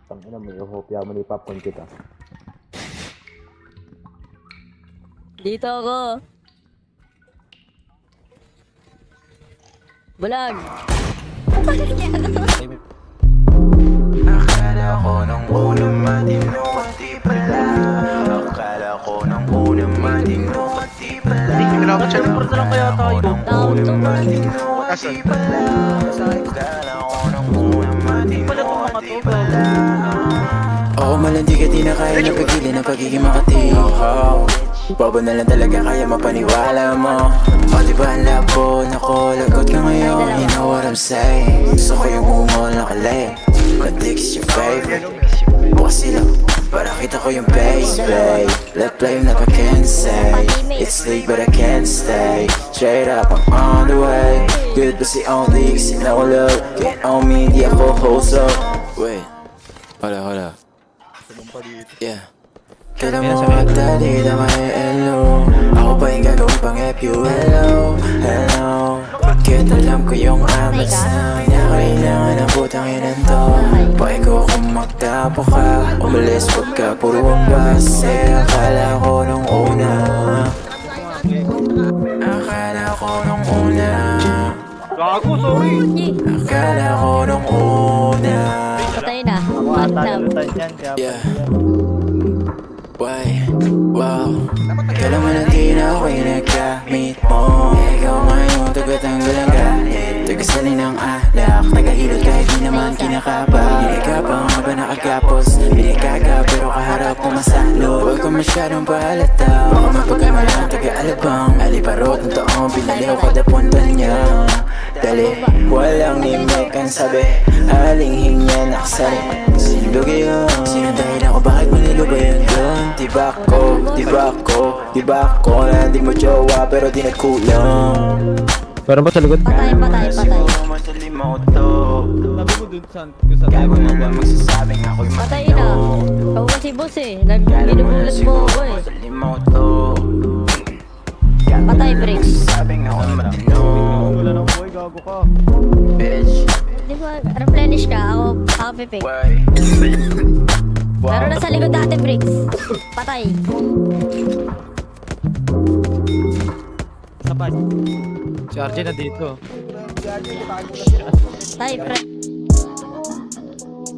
Tangina mo, ihopya mo ni popcorn kita. Dito ako. Bulag. Akala ko nung unang matino at di pala. Akala ko nung unang matino at di pala. Teleport na lang kaya tayo. Unang matino at di pala. Akala ko nung unang matino at di pala. Oo, malandi ka di na kaya napagilin ang pagiging makatihaw. Bobo na lang talaga kaya mapaniwala mo. O diba ang labo, naku, lagot ka ngayon. You know what I'm saying. Gusto ko yung ungol na kalay. Madix your favorite. Bukas sila para kita ko yung bass, babe. Let play na pa can say. It's late but I can't stay. Straight up, I'm on the way. Good but si only kasi nakulog. Get on me, di ako hoso. Wait, hold up. Yeah. Kailan mo magdali na may hello. Ako pa yung gagawin pang FU. Hello. Bakit alam ko yung amas na kanya kailangan ang putang inan to. Pakay ko kung magtapo ka. Umalis wag ka puro ang base. Akala ko nung una. Akala ko nung una. Gago, sorry. Akala ko nung una. Patay na. Mantap. Yeah. Why? Wow. Kala mo lang di na ako yung nagkamit mo. Ikaw ngayon tagatanggal ang galit. Tagasalin ng alak. Tagahilot kahit di naman kinakaba. Hindi ka pa nga ba nakagapos? Hindi ka pero kaharap mo masalo. Huwag ka masyadong pahalata. Baka mapagkamalang taga-alabang. Aliparot ng taong binaliw kada punta niya. Dali, walang nimik ang sabi. Aling niya nakasali. Sinugi yun. Sinundahin ako bakit mo nilubay yun dun? Di ba ako na di mo jowa pero di nagkulang. Pero ba sa likod? Patay. Masali mo to. Sabi mo dun sa Gago na lang magsasabing ako'y Patay na. Ikaw kasi boss eh. Binubulat mo ako eh. Masali mo to. Patay, Bricks. Sabing ako'y matino. wala nang buhay, gago ka. Bitch, Di ba, replenish ka. Ako pipick. why? Meron na sa likod dati, Bricks. Patay. Isa pa. Si RJ na dito. Patay, pre.